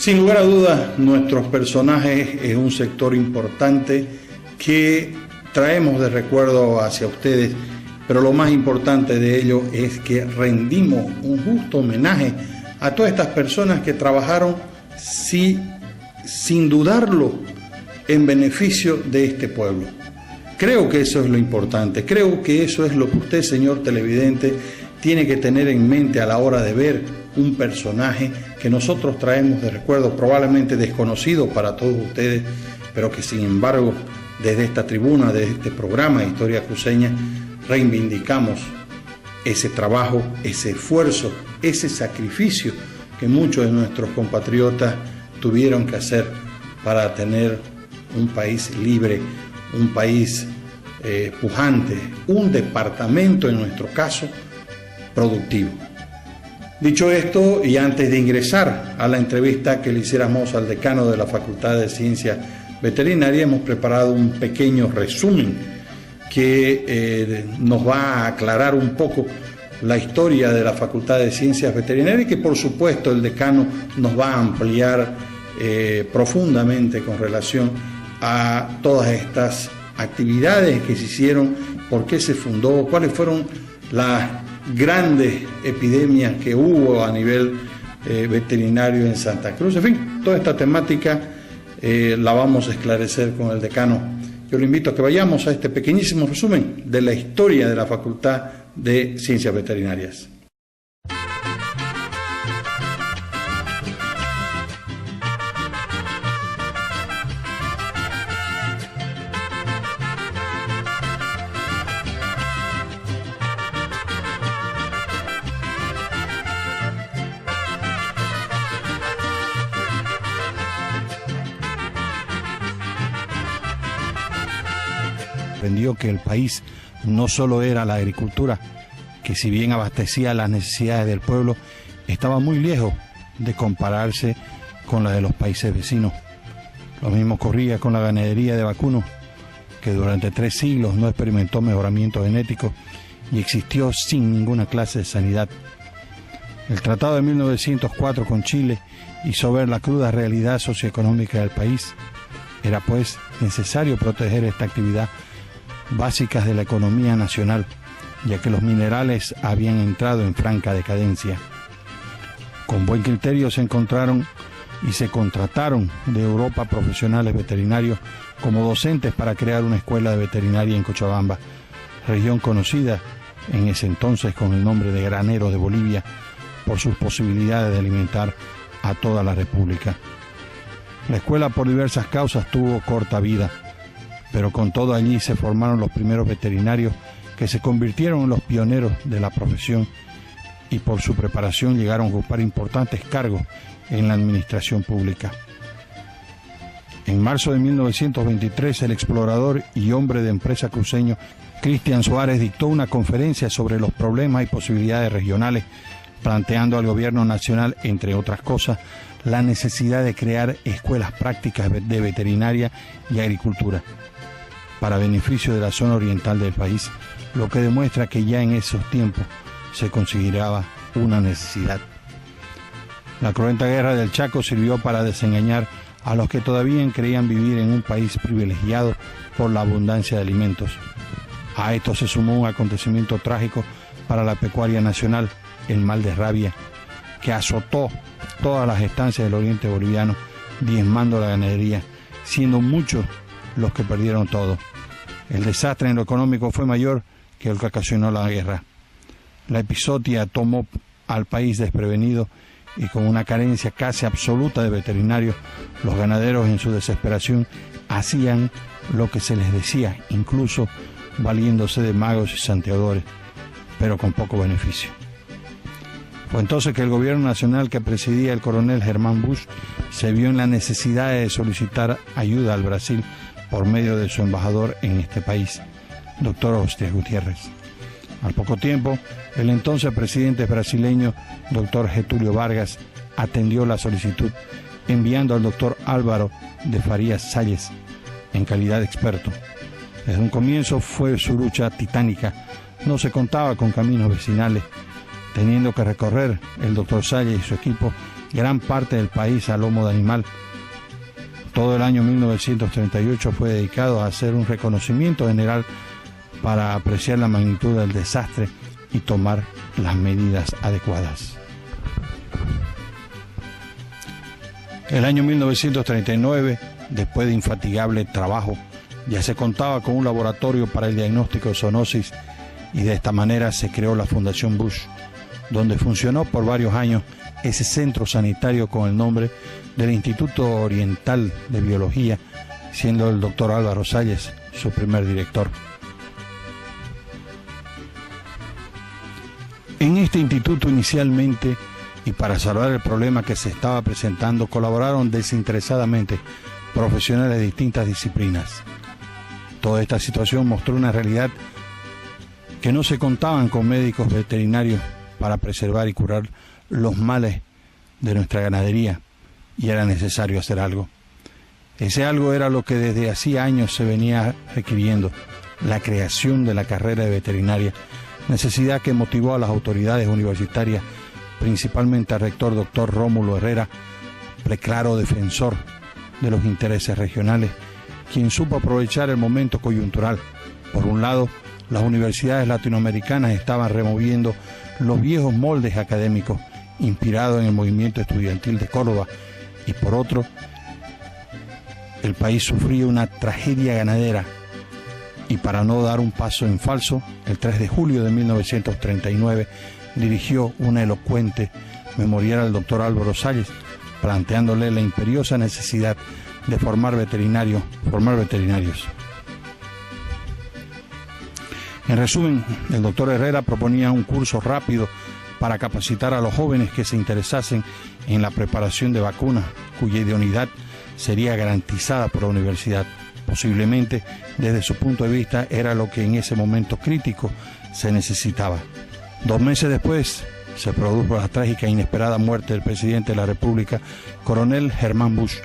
Sin lugar a dudas, nuestros personajes es un sector importante que traemos de recuerdo hacia ustedes, pero lo más importante de ello es que rendimos un justo homenaje a todas estas personas que trabajaron sin dudarlo en beneficio de este pueblo. Creo que eso es lo importante, creo que eso es lo que usted, señor televidente, tiene que tener en mente a la hora de ver un personaje que nosotros traemos de recuerdo, probablemente desconocido para todos ustedes, pero que sin embargo desde esta tribuna, desde este programa Historia Cruceña, reivindicamos ese trabajo, ese esfuerzo, ese sacrificio que muchos de nuestros compatriotas tuvieron que hacer para tener un país libre, un país pujante, un departamento, en nuestro caso, productivo. Dicho esto, y antes de ingresar a la entrevista que le hiciéramos al decano de la Facultad de Ciencias Veterinarias, hemos preparado un pequeño resumen que nos va a aclarar un poco la historia de la Facultad de Ciencias Veterinarias y que por supuesto el decano nos va a ampliar profundamente con relación a todas estas actividades que se hicieron, por qué se fundó, cuáles fueron las grandes epidemias que hubo a nivel veterinario en Santa Cruz. En fin, toda esta temática la vamos a esclarecer con el decano. Yo le invito a que vayamos a este pequeñísimo resumen de la historia de la Facultad de Ciencias Veterinarias. Aprendió que el país no solo era la agricultura, que si bien abastecía las necesidades del pueblo, estaba muy lejos de compararse con la de los países vecinos. Lo mismo ocurría con la ganadería de vacunos, que durante 3 siglos no experimentó mejoramiento genético y existió sin ninguna clase de sanidad. El Tratado de 1904 con Chile hizo ver la cruda realidad socioeconómica del país. Era pues necesario proteger esta actividad básicas de la economía nacional, ya que los minerales habían entrado en franca decadencia. Con buen criterio se encontraron y se contrataron de Europa profesionales veterinarios como docentes para crear una escuela de veterinaria en Cochabamba, región conocida en ese entonces con el nombre de Granero de Bolivia, por sus posibilidades de alimentar a toda la República. La escuela por diversas causas tuvo corta vida, pero con todo allí se formaron los primeros veterinarios que se convirtieron en los pioneros de la profesión y por su preparación llegaron a ocupar importantes cargos en la administración pública. En marzo de 1923, el explorador y hombre de empresa cruceño Cristian Suárez dictó una conferencia sobre los problemas y posibilidades regionales, planteando al gobierno nacional, entre otras cosas, la necesidad de crear escuelas prácticas de veterinaria y agricultura para beneficio de la zona oriental del país, lo que demuestra que ya en esos tiempos se consideraba una necesidad. La cruenta guerra del Chaco sirvió para desengañar a los que todavía creían vivir en un país privilegiado por la abundancia de alimentos. A esto se sumó un acontecimiento trágico para la pecuaria nacional, el mal de rabia, que azotó todas las estancias del oriente boliviano, diezmando la ganadería, siendo muchos los que perdieron todo. El desastre en lo económico fue mayor que el que ocasionó la guerra. La epizotia tomó al país desprevenido y con una carencia casi absoluta de veterinarios, los ganaderos en su desesperación hacían lo que se les decía, incluso valiéndose de magos y santeadores, pero con poco beneficio. Fue entonces que el gobierno nacional que presidía el coronel Germán Busch se vio en la necesidad de solicitar ayuda al Brasil por medio de su embajador en este país, doctor Hostias Gutiérrez. Al poco tiempo, el entonces presidente brasileño, doctor Getúlio Vargas, atendió la solicitud, enviando al doctor Álvaro de Farías Salles, en calidad de experto. Desde un comienzo fue su lucha titánica. No se contaba con caminos vecinales, teniendo que recorrer el doctor Salles y su equipo gran parte del país a lomo de animal. Todo el año 1938 fue dedicado a hacer un reconocimiento general para apreciar la magnitud del desastre y tomar las medidas adecuadas. El año 1939, después de infatigable trabajo, ya se contaba con un laboratorio para el diagnóstico de zoonosis y de esta manera se creó la Fundación Bush, donde funcionó por varios años ese centro sanitario con el nombre del Instituto Oriental de Biología, siendo el doctor Álvaro Salles su primer director. En este instituto inicialmente, y para salvar el problema que se estaba presentando, colaboraron desinteresadamente profesionales de distintas disciplinas. Toda esta situación mostró una realidad que no se contaban con médicos veterinarios para preservar y curar los males de nuestra ganadería, y era necesario hacer algo. Ese algo era lo que desde hacía años se venía requiriendo, la creación de la carrera de veterinaria, necesidad que motivó a las autoridades universitarias, principalmente al rector doctor Rómulo Herrera, preclaro defensor de los intereses regionales, quien supo aprovechar el momento coyuntural. Por un lado, las universidades latinoamericanas estaban removiendo los viejos moldes académicos inspirados en el movimiento estudiantil de Córdoba, y por otro, el país sufría una tragedia ganadera, y para no dar un paso en falso, el 3 de julio de 1939 dirigió una elocuente memorial al doctor Álvaro Salles, planteándole la imperiosa necesidad de formar veterinarios. En resumen, el doctor Herrera proponía un curso rápido para capacitar a los jóvenes que se interesasen en la preparación de vacunas, cuya idoneidad sería garantizada por la universidad. Posiblemente, desde su punto de vista, era lo que en ese momento crítico se necesitaba. 2 meses después, se produjo la trágica e inesperada muerte del presidente de la República, coronel Germán Bush,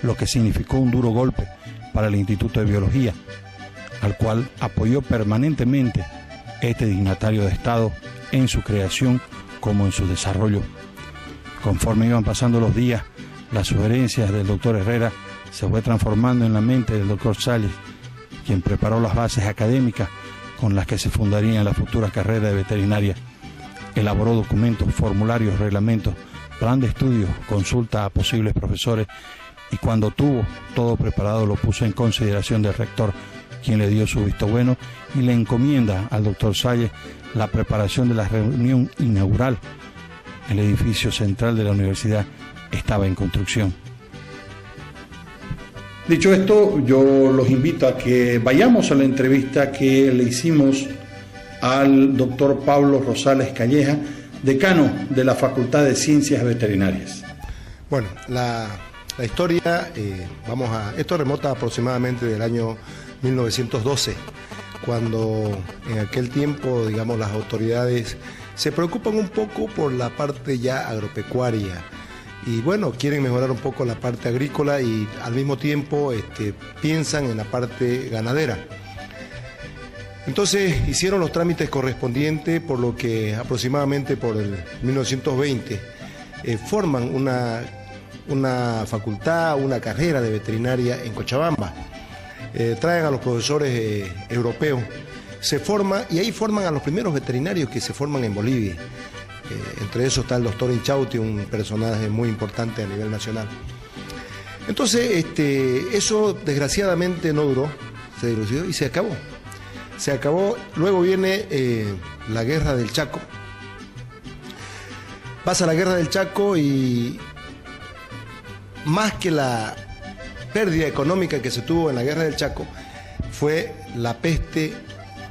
lo que significó un duro golpe para el Instituto de Biología, al cual apoyó permanentemente este dignatario de Estado en su creación como en su desarrollo. Conforme iban pasando los días, las sugerencias del doctor Herrera se fue transformando en la mente del doctor Salles, quien preparó las bases académicas con las que se fundaría la futura carrera de veterinaria. Elaboró documentos, formularios, reglamentos, plan de estudio, consulta a posibles profesores, y cuando tuvo todo preparado lo puso en consideración del rector, quien le dio su visto bueno y le encomienda al doctor Salles la preparación de la reunión inaugural. El edificio central de la universidad estaba en construcción. Dicho esto, yo los invito a que vayamos a la entrevista que le hicimos al doctor Pablo Rosales Calleja, decano de la Facultad de Ciencias Veterinarias. Bueno, la historia, esto remota aproximadamente del año 1912, cuando en aquel tiempo, digamos, las autoridades se preocupan un poco por la parte ya agropecuaria y bueno, quieren mejorar un poco la parte agrícola y al mismo tiempo piensan en la parte ganadera. Entonces hicieron los trámites correspondientes, por lo que aproximadamente por el 1920 forman una facultad, una carrera de veterinaria en Cochabamba. Traen a los profesores europeos, se forma y ahí forman a los primeros veterinarios que se forman en Bolivia. Entre esos está el doctor Inchausti, un personaje muy importante a nivel nacional. Entonces, eso desgraciadamente no duró, se dilucidó y se acabó. Se acabó, luego viene la Guerra del Chaco. Pasa la Guerra del Chaco y más que la pérdida económica que se tuvo en la Guerra del Chaco fue la peste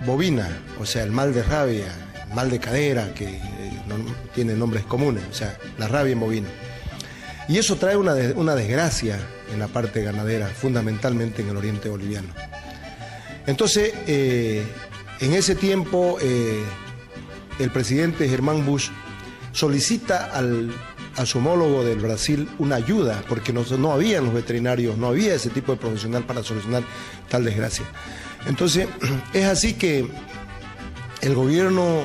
bovina, o sea, el mal de rabia, el mal de cadera, que no tiene nombres comunes, o sea, la rabia en bovino. Y eso trae una desgracia en la parte ganadera, fundamentalmente en el oriente boliviano. Entonces, en ese tiempo, el presidente Germán Bush solicita a su homólogo del Brasil una ayuda, porque no había los veterinarios, no había ese tipo de profesional para solucionar tal desgracia. Entonces, es así que el gobierno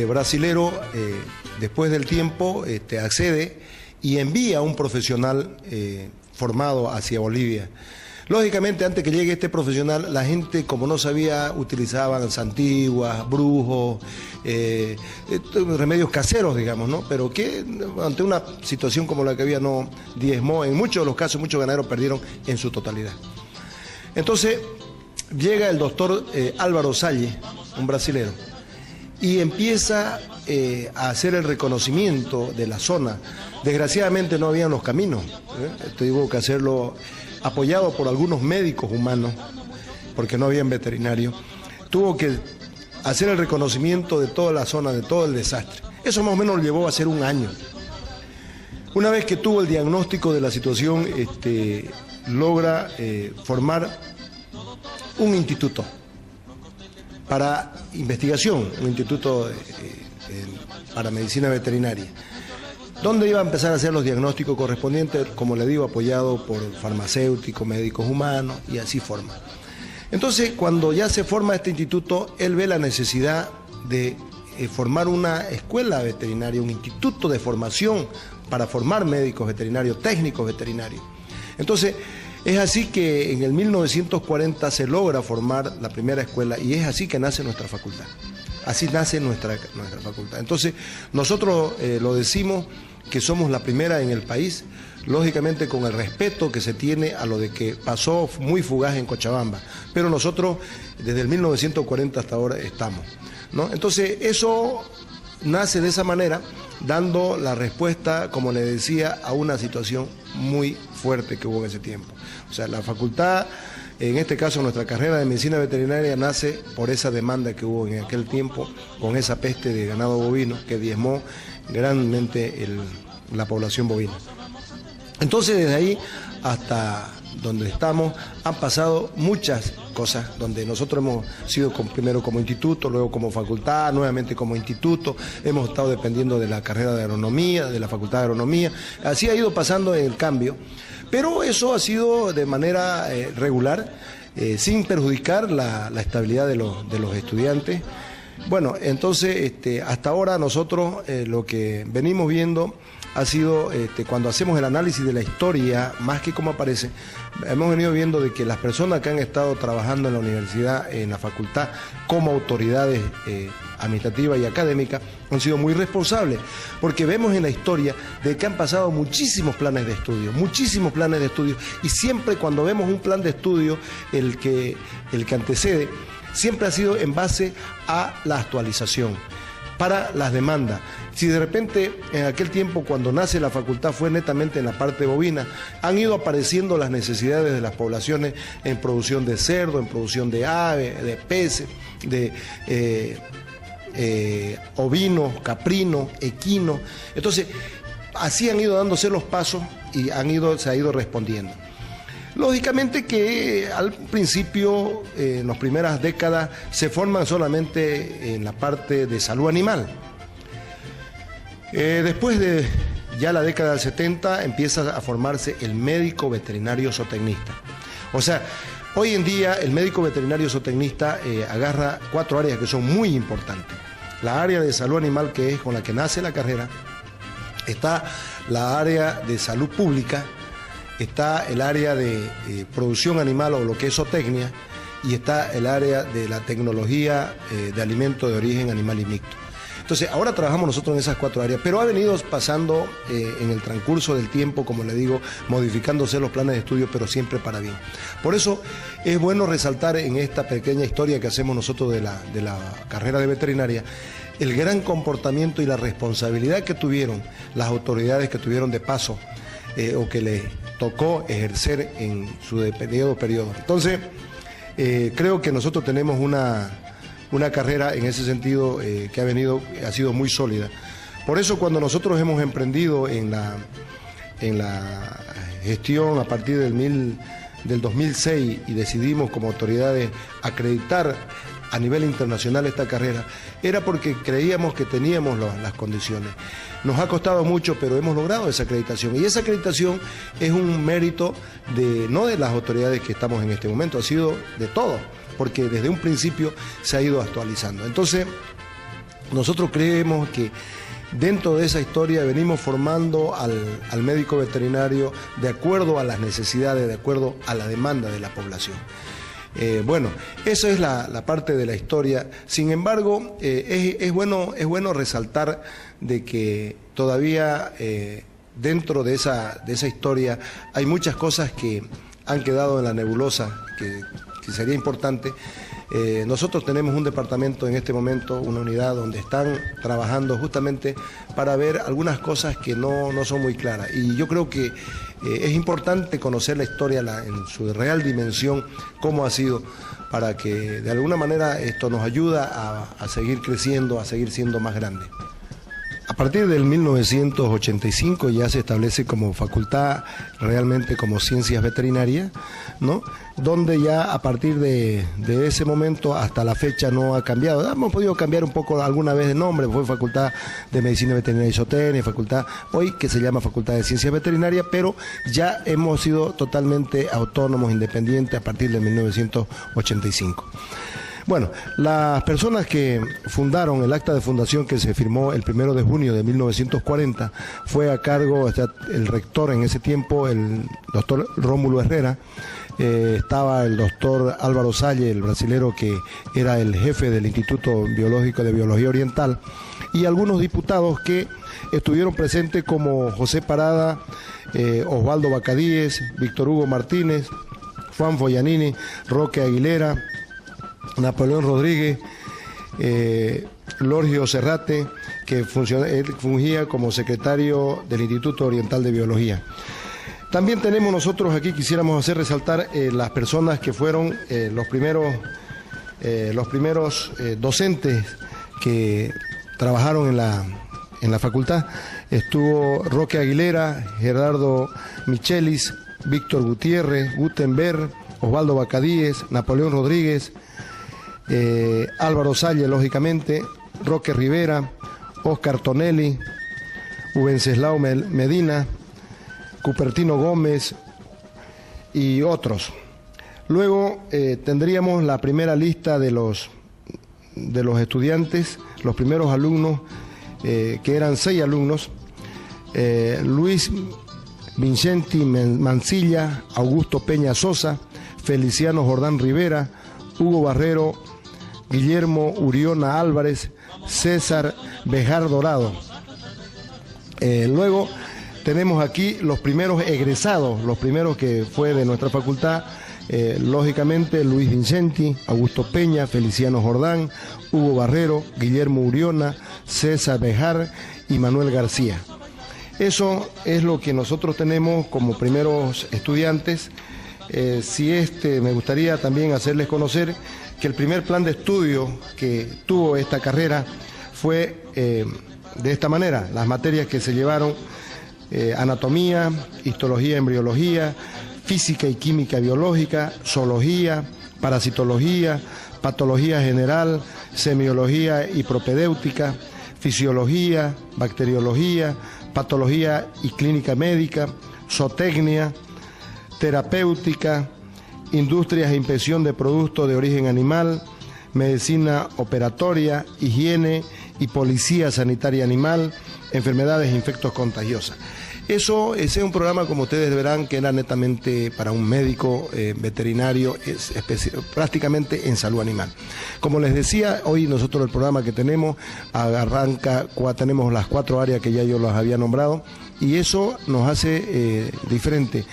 brasilero, después del tiempo, accede y envía a un profesional formado hacia Bolivia. Lógicamente, antes que llegue este profesional, la gente, como no sabía, utilizaban santiguas, brujos, remedios caseros, digamos, ¿no? Pero que ante una situación como la que había no diezmó. En muchos de los casos, muchos ganaderos perdieron en su totalidad. Entonces, llega el doctor Álvaro Salle, un brasilero, y empieza a hacer el reconocimiento de la zona. Desgraciadamente no habían los caminos, tuvo que hacerlo apoyado por algunos médicos humanos, porque no habían veterinarios. Tuvo que hacer el reconocimiento de toda la zona, de todo el desastre. Eso más o menos lo llevó a hacer un año. Una vez que tuvo el diagnóstico de la situación, logra formar un instituto para investigación, un instituto para medicina veterinaria, donde iba a empezar a hacer los diagnósticos correspondientes, como le digo, apoyado por farmacéuticos, médicos humanos, y así forma. Entonces, cuando ya se forma este instituto, él ve la necesidad de formar una escuela veterinaria, un instituto de formación para formar médicos veterinarios, técnicos veterinarios. Entonces, es así que en el 1940 se logra formar la primera escuela, y es así que nace nuestra facultad. Así nace nuestra facultad. Entonces, nosotros lo decimos que somos la primera en el país, lógicamente con el respeto que se tiene a lo de que pasó muy fugaz en Cochabamba, pero nosotros desde el 1940 hasta ahora estamos, ¿no? Entonces, eso nace de esa manera, dando la respuesta, como le decía, a una situación muy fuerte que hubo en ese tiempo. O sea, la facultad, en este caso nuestra carrera de medicina veterinaria, nace por esa demanda que hubo en aquel tiempo, con esa peste de ganado bovino que diezmó grandemente la población bovina. Entonces, desde ahí hasta donde estamos, han pasado muchas cosas, donde nosotros hemos sido primero como instituto, luego como facultad, nuevamente como instituto, hemos estado dependiendo de la carrera de agronomía, de la facultad de agronomía, así ha ido pasando el cambio, pero eso ha sido de manera regular, sin perjudicar la estabilidad de los estudiantes. Bueno, entonces hasta ahora nosotros lo que venimos viendo ha sido, cuando hacemos el análisis de la historia, más que cómo aparece, hemos venido viendo de que las personas que han estado trabajando en la universidad, en la facultad, como autoridades administrativas y académicas, han sido muy responsables, porque vemos en la historia de que han pasado muchísimos planes de estudio, y siempre cuando vemos un plan de estudio, el que antecede, siempre ha sido en base a la actualización, para las demandas. Si de repente en aquel tiempo, cuando nace la facultad, fue netamente en la parte bovina, han ido apareciendo las necesidades de las poblaciones en producción de cerdo, en producción de ave, de peces, de ovinos, caprinos, equinos. Entonces, así han ido dándose los pasos y se ha ido respondiendo. Lógicamente que al principio, en las primeras décadas, se forman solamente en la parte de salud animal. Después de ya la década del 70 empieza a formarse el médico veterinario zootecnista. O sea, hoy en día el médico veterinario zootecnista agarra 4 áreas que son muy importantes. La área de salud animal, que es con la que nace la carrera, está la área de salud pública, está el área de producción animal o lo que es zootecnia, y está el área de la tecnología de alimentos de origen animal y mixto. Entonces, ahora trabajamos nosotros en esas 4 áreas, pero ha venido pasando en el transcurso del tiempo, como le digo, modificándose los planes de estudio, pero siempre para bien. Por eso es bueno resaltar en esta pequeña historia que hacemos nosotros de la carrera de veterinaria, el gran comportamiento y la responsabilidad que tuvieron las autoridades que tuvieron de paso o que les tocó ejercer en su periodo. Entonces, creo que nosotros tenemos una carrera en ese sentido que ha sido muy sólida. Por eso, cuando nosotros hemos emprendido en la gestión a partir del 2006 y decidimos como autoridades acreditar a nivel internacional esta carrera, era porque creíamos que teníamos las condiciones. Nos ha costado mucho, pero hemos logrado esa acreditación. Y esa acreditación es un mérito no de las autoridades que estamos en este momento, ha sido de todos, porque desde un principio se ha ido actualizando. Entonces, nosotros creemos que dentro de esa historia venimos formando al médico veterinario de acuerdo a las necesidades, de acuerdo a la demanda de la población. Bueno, eso es la parte de la historia. Sin embargo, es bueno resaltar de que todavía dentro de esa historia hay muchas cosas que han quedado en la nebulosa, que sería importante. Nosotros tenemos un departamento en este momento, una unidad donde están trabajando justamente para ver algunas cosas que no son muy claras. Y yo creo que es importante conocer la historia en su real dimensión, cómo ha sido, para que de alguna manera esto nos ayuda a seguir creciendo, a seguir siendo más grande. A partir del 1985 ya se establece como facultad realmente como ciencias veterinarias, ¿no? Donde ya a partir de ese momento hasta la fecha no ha cambiado. Hemos podido cambiar un poco alguna vez de nombre, fue Facultad de Medicina Veterinaria y Zootecnia, facultad hoy que se llama Facultad de Ciencias Veterinarias, pero ya hemos sido totalmente autónomos, independientes a partir de 1985. Bueno, las personas que fundaron el acta de fundación que se firmó el 1 de junio de 1940 fue a cargo, el rector en ese tiempo, el doctor Rómulo Herrera, estaba el doctor Álvaro Salle, el brasilero que era el jefe del Instituto Biológico de Biología Oriental, y algunos diputados que estuvieron presentes como José Parada, Osvaldo Bacadíes, Víctor Hugo Martínez, Juan Foyanini, Roque Aguilera, Napoleón Rodríguez, Lorgio Serrate, que él fungía como secretario del Instituto Oriental de Biología. También tenemos nosotros aquí, quisiéramos hacer resaltar las personas que fueron los primeros docentes que trabajaron en la facultad. Estuvo Roque Aguilera, Gerardo Michelis, Víctor Gutiérrez, Gutenberg, Osvaldo Bacadíes, Napoleón Rodríguez, Álvaro Salle, lógicamente, Roque Rivera, Oscar Tonelli, Wenceslao Medina, Cupertino Gómez y otros. Luego tendríamos la primera lista de los estudiantes, los primeros alumnos, que eran 6 alumnos: Luis Vincenti Mancilla, Augusto Peña Sosa, Feliciano Jordán Rivera, Hugo Barrero, Guillermo Uriona Álvarez, César Bejar Dorado. Luego tenemos aquí los primeros egresados, los primeros que fue de nuestra facultad, lógicamente Luis Vincenti, Augusto Peña, Feliciano Jordán, Hugo Barrero, Guillermo Uriona, César Bejar y Manuel García. Eso es lo que nosotros tenemos como primeros estudiantes. Me gustaría también hacerles conocer que el primer plan de estudio que tuvo esta carrera fue de esta manera. Las materias que se llevaron: anatomía, histología, embriología, física y química biológica, zoología, parasitología, patología general, semiología y propedéutica, fisiología, bacteriología, patología y clínica médica, zootecnia, terapéutica, industrias e inspección de productos de origen animal, medicina operatoria, higiene y policía sanitaria animal, enfermedades e infectos contagiosas. Ese es un programa, como ustedes verán, que era netamente para un médico veterinario, prácticamente en salud animal. Como les decía, hoy nosotros el programa que tenemos tenemos las 4 áreas que ya yo las había nombrado, y eso nos hace diferente.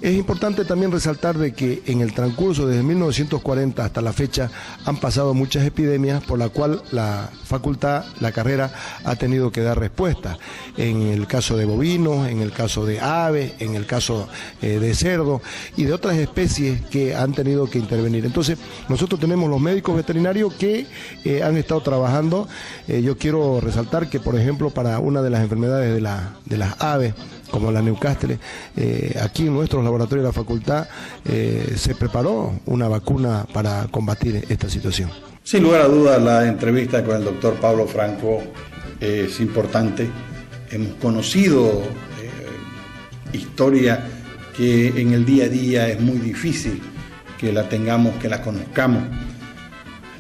Es importante también resaltar de que en el transcurso desde 1940 hasta la fecha han pasado muchas epidemias por la cual la facultad, la carrera, ha tenido que dar respuesta. En el caso de bovinos, en el caso de aves, en el caso de cerdo y de otras especies que han tenido que intervenir. Entonces, nosotros tenemos los médicos veterinarios que han estado trabajando. Yo quiero resaltar que, por ejemplo, para una de las enfermedades de las aves, como la Newcastle, aquí en nuestros laboratorios de la facultad se preparó una vacuna para combatir esta situación. Sin lugar a dudas, la entrevista con el doctor Pablo Franco es importante. Hemos conocido historia que en el día a día es muy difícil que la tengamos, que la conozcamos.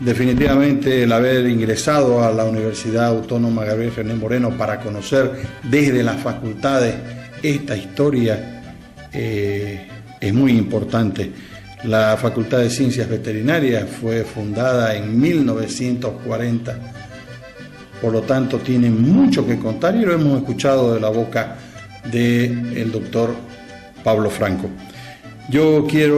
definitivamente el haber ingresado a la Universidad Autónoma Gabriel Fernández Moreno para conocer desde las facultades esta historia es muy importante. La Facultad de Ciencias Veterinarias fue fundada en 1940, por lo tanto tiene mucho que contar y lo hemos escuchado de la boca del doctor Pablo Franco. Yo quiero